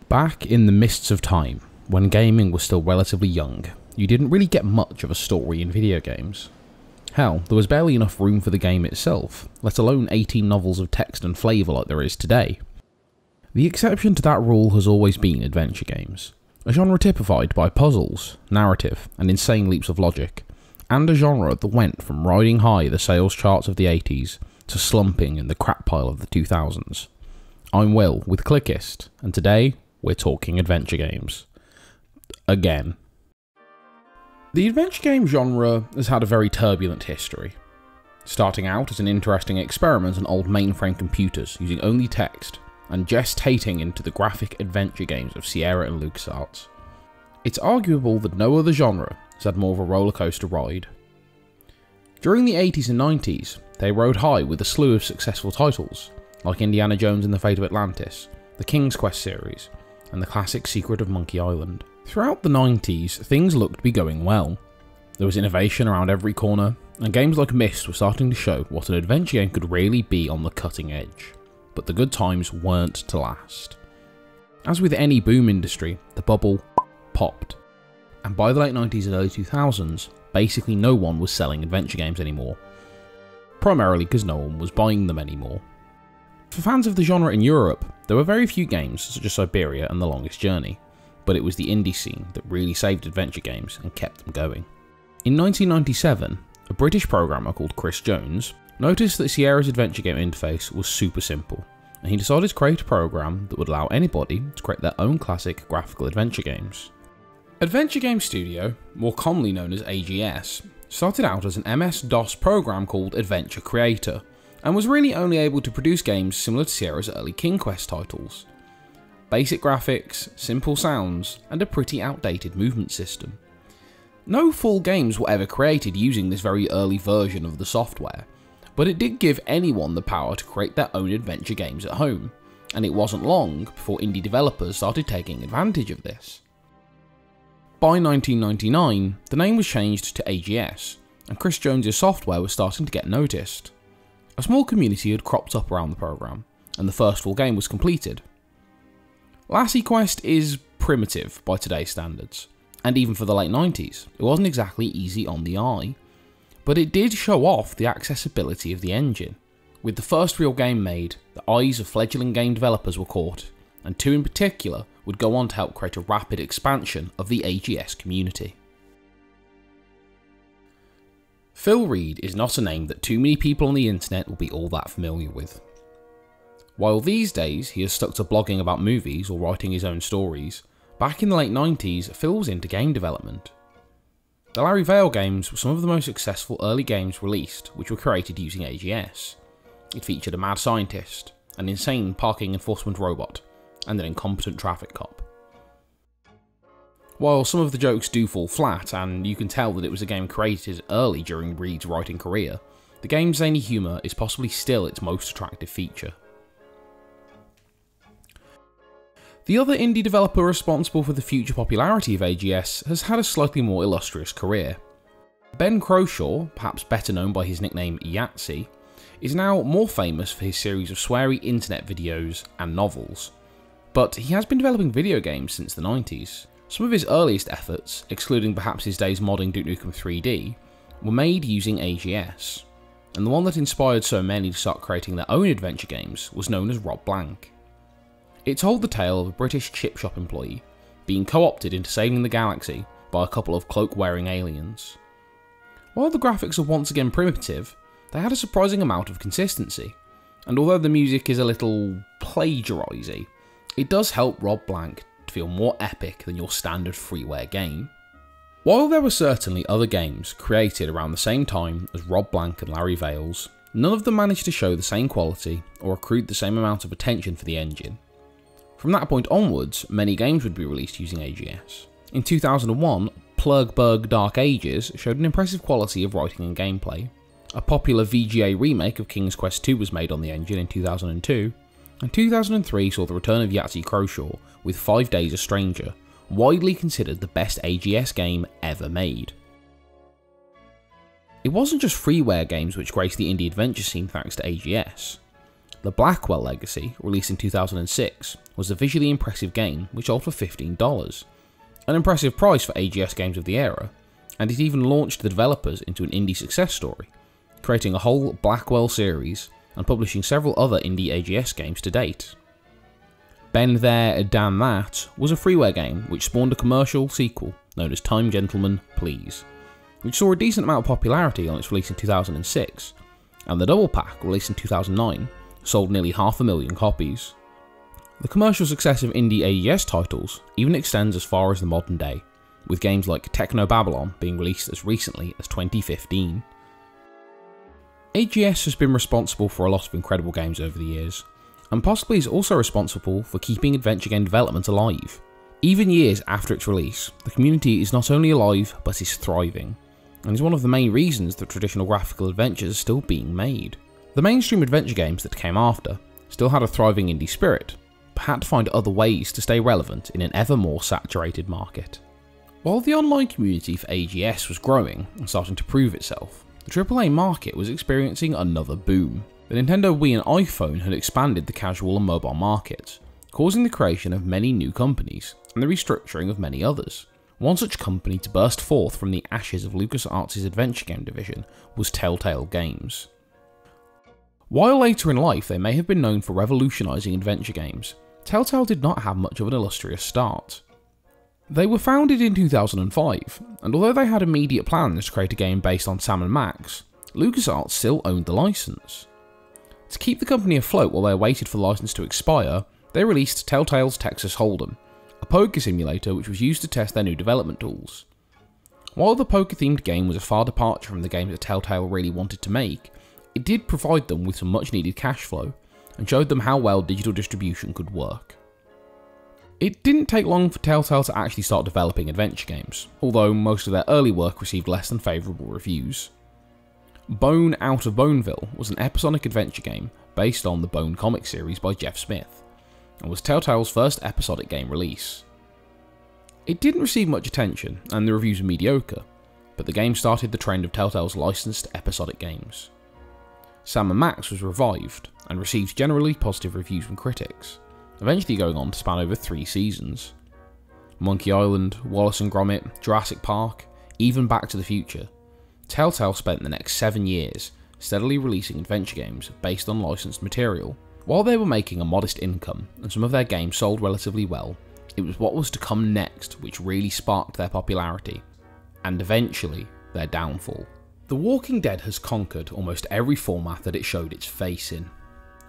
Back in the mists of time, when gaming was still relatively young, you didn't really get much of a story in video games. Hell, there was barely enough room for the game itself, let alone 18 novels of text and flavour like there is today. The exception to that rule has always been adventure games, a genre typified by puzzles, narrative, and insane leaps of logic, and a genre that went from riding high the sales charts of the 80s to slumping in the crap pile of the 2000s. I'm Will with Cliqist, and today we're talking adventure games. Again. The adventure game genre has had a very turbulent history, starting out as an interesting experiment on old mainframe computers using only text, and gestating into the graphic adventure games of Sierra and LucasArts. It's arguable that no other genre has had more of a rollercoaster ride. During the 80s and 90s, they rode high with a slew of successful titles, like Indiana Jones and the Fate of Atlantis, the King's Quest series, and the classic Secret of Monkey Island. Throughout the 90s, things looked to be going well. There was innovation around every corner, and games like Myst were starting to show what an adventure game could really be on the cutting edge. But the good times weren't to last. As with any boom industry, the bubble popped, and by the late 90s and early 2000s, basically no one was selling adventure games anymore. Primarily because no one was buying them anymore. For fans of the genre in Europe, there were very few games such as Siberia and The Longest Journey, but it was the indie scene that really saved adventure games and kept them going. In 1997, a British programmer called Chris Jones noticed that Sierra's adventure game interface was super simple, and he decided to create a program that would allow anybody to create their own classic graphical adventure games. Adventure Game Studio, more commonly known as AGS, started out as an MS-DOS program called Adventure Creator, and was really only able to produce games similar to Sierra's early King Quest titles. Basic graphics, simple sounds, and a pretty outdated movement system. No full games were ever created using this very early version of the software, but it did give anyone the power to create their own adventure games at home, and it wasn't long before indie developers started taking advantage of this. By 1999, the name was changed to AGS, and Chris Jones' software was starting to get noticed. A small community had cropped up around the program, and the first full game was completed. Lassie Quest is primitive by today's standards, and even for the late 90s, it wasn't exactly easy on the eye. But it did show off the accessibility of the engine. With the first real game made, the eyes of fledgling game developers were caught, and two in particular would go on to help create a rapid expansion of the AGS community. Phil Reed is not a name that too many people on the internet will be all that familiar with. While these days he has stuck to blogging about movies or writing his own stories, back in the late 90s Phil was into game development. The Larry Vale games were some of the most successful early games released which were created using AGS. It featured a mad scientist, an insane parking enforcement robot, and an incompetent traffic cop. While some of the jokes do fall flat, and you can tell that it was a game created early during Reed's writing career, the game's zany humour is possibly still its most attractive feature. The other indie developer responsible for the future popularity of AGS has had a slightly more illustrious career. Ben Croshaw, perhaps better known by his nickname Yahtzee, is now more famous for his series of sweary internet videos and novels. But he has been developing video games since the 90s. Some of his earliest efforts, excluding perhaps his days modding Duke Nukem 3D, were made using AGS, and the one that inspired so many to start creating their own adventure games was known as Rob Blanc. It told the tale of a British chip shop employee being co-opted into saving the galaxy by a couple of cloak-wearing aliens. While the graphics are once again primitive, they had a surprising amount of consistency, and although the music is a little plagiarisy, it does help Rob Blanc to feel more epic than your standard freeware game. While there were certainly other games created around the same time as Rob Blanc and Larry Vale's, none of them managed to show the same quality or accrued the same amount of attention for the engine. From that point onwards, many games would be released using AGS. In 2001, Plug Bug Dark Ages showed an impressive quality of writing and gameplay. A popular VGA remake of King's Quest II was made on the engine in 2002, and 2003 saw the return of Yahtzee Croshaw with 5 Days a Stranger, widely considered the best AGS game ever made. It wasn't just freeware games which graced the indie adventure scene thanks to AGS. The Blackwell Legacy, released in 2006, was a visually impressive game which sold for $15, an impressive price for AGS games of the era, and it even launched the developers into an indie success story, creating a whole Blackwell series and publishing several other indie AGS games to date. Been There, Damn That was a freeware game which spawned a commercial sequel known as Time Gentlemen, Please, which saw a decent amount of popularity on its release in 2006, and the double pack, released in 2009, sold nearly 500,000 copies. The commercial success of indie AGS titles even extends as far as the modern day, with games like Techno Babylon being released as recently as 2015. AGS has been responsible for a lot of incredible games over the years, and possibly is also responsible for keeping adventure game development alive. Even years after its release, the community is not only alive but is thriving, and is one of the main reasons that traditional graphical adventures are still being made. The mainstream adventure games that came after still had a thriving indie spirit, but had to find other ways to stay relevant in an ever more saturated market. While the online community for AGS was growing and starting to prove itself, the AAA market was experiencing another boom. The Nintendo Wii and iPhone had expanded the casual and mobile markets, causing the creation of many new companies and the restructuring of many others. One such company to burst forth from the ashes of LucasArts' adventure game division was Telltale Games. While later in life they may have been known for revolutionising adventure games, Telltale did not have much of an illustrious start. They were founded in 2005, and although they had immediate plans to create a game based on Sam & Max, LucasArts still owned the license. To keep the company afloat while they waited for the license to expire, they released Telltale's Texas Hold'em, a poker simulator which was used to test their new development tools. While the poker-themed game was a far departure from the games that Telltale really wanted to make, it did provide them with some much-needed cash flow, and showed them how well digital distribution could work. It didn't take long for Telltale to actually start developing adventure games, although most of their early work received less than favourable reviews. Bone Out of Boneville was an episodic adventure game based on the Bone comic series by Jeff Smith, and was Telltale's first episodic game release. It didn't receive much attention, and the reviews were mediocre, but the game started the trend of Telltale's licensed episodic games. Sam & Max was revived, and received generally positive reviews from critics, eventually going on to span over 3 seasons. Monkey Island, Wallace and Gromit, Jurassic Park, even Back to the Future. Telltale spent the next 7 years steadily releasing adventure games based on licensed material. While they were making a modest income, and some of their games sold relatively well, it was what was to come next which really sparked their popularity, and eventually their downfall. The Walking Dead has conquered almost every format that it showed its face in.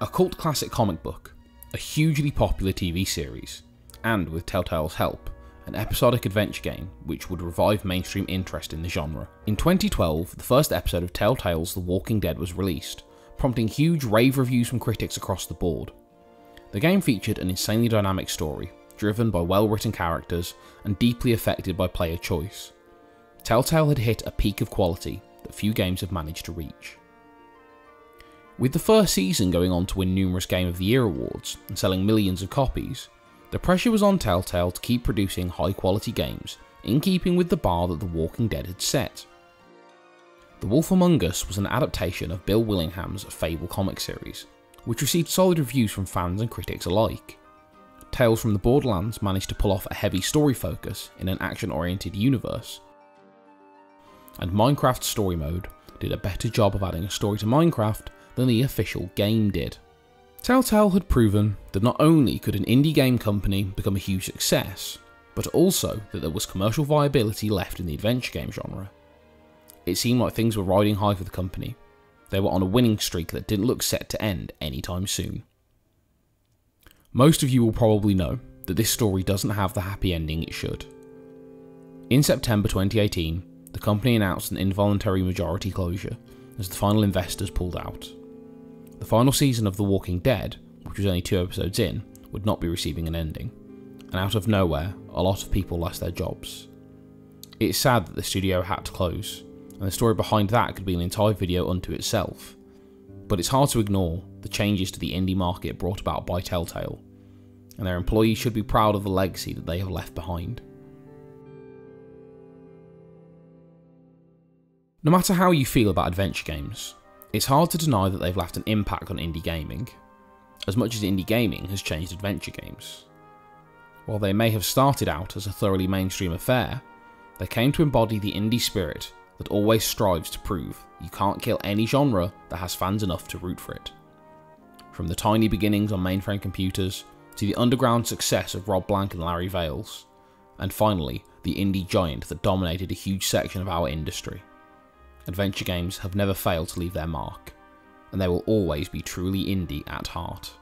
A cult classic comic book, a hugely popular TV series, and with Telltale's help, an episodic adventure game which would revive mainstream interest in the genre. In 2012, the first episode of Telltale's The Walking Dead was released, prompting huge rave reviews from critics across the board. The game featured an insanely dynamic story, driven by well-written characters and deeply affected by player choice. Telltale had hit a peak of quality that few games have managed to reach. With the first season going on to win numerous Game of the Year awards and selling millions of copies, the pressure was on Telltale to keep producing high-quality games in keeping with the bar that The Walking Dead had set. The Wolf Among Us was an adaptation of Bill Willingham's Fable comic series, which received solid reviews from fans and critics alike. Tales from the Borderlands managed to pull off a heavy story focus in an action-oriented universe, and Minecraft Story Mode did a better job of adding a story to Minecraft than the official game did. Telltale had proven that not only could an indie game company become a huge success, but also that there was commercial viability left in the adventure game genre. It seemed like things were riding high for the company. They were on a winning streak that didn't look set to end anytime soon. Most of you will probably know that this story doesn't have the happy ending it should. In September 2018, the company announced an involuntary majority closure as the final investors pulled out. The final season of The Walking Dead, which was only 2 episodes in, would not be receiving an ending, and out of nowhere, a lot of people lost their jobs. It's sad that the studio had to close, and the story behind that could be an entire video unto itself, but it's hard to ignore the changes to the indie market brought about by Telltale, and their employees should be proud of the legacy that they have left behind. No matter how you feel about adventure games, it's hard to deny that they've left an impact on indie gaming. as much as indie gaming has changed adventure games. While they may have started out as a thoroughly mainstream affair, they came to embody the indie spirit that always strives to prove you can't kill any genre that has fans enough to root for it. From the tiny beginnings on mainframe computers, to the underground success of Rob Blanc and Larry Vales, and finally, the indie giant that dominated a huge section of our industry. Adventure games have never failed to leave their mark, and they will always be truly indie at heart.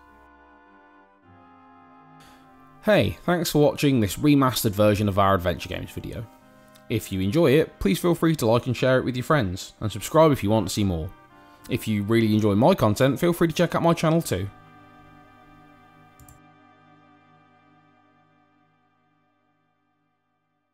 Hey, thanks for watching this remastered version of our adventure games video. If you enjoy it, please feel free to like and share it with your friends, and subscribe if you want to see more. If you really enjoy my content, feel free to check out my channel too.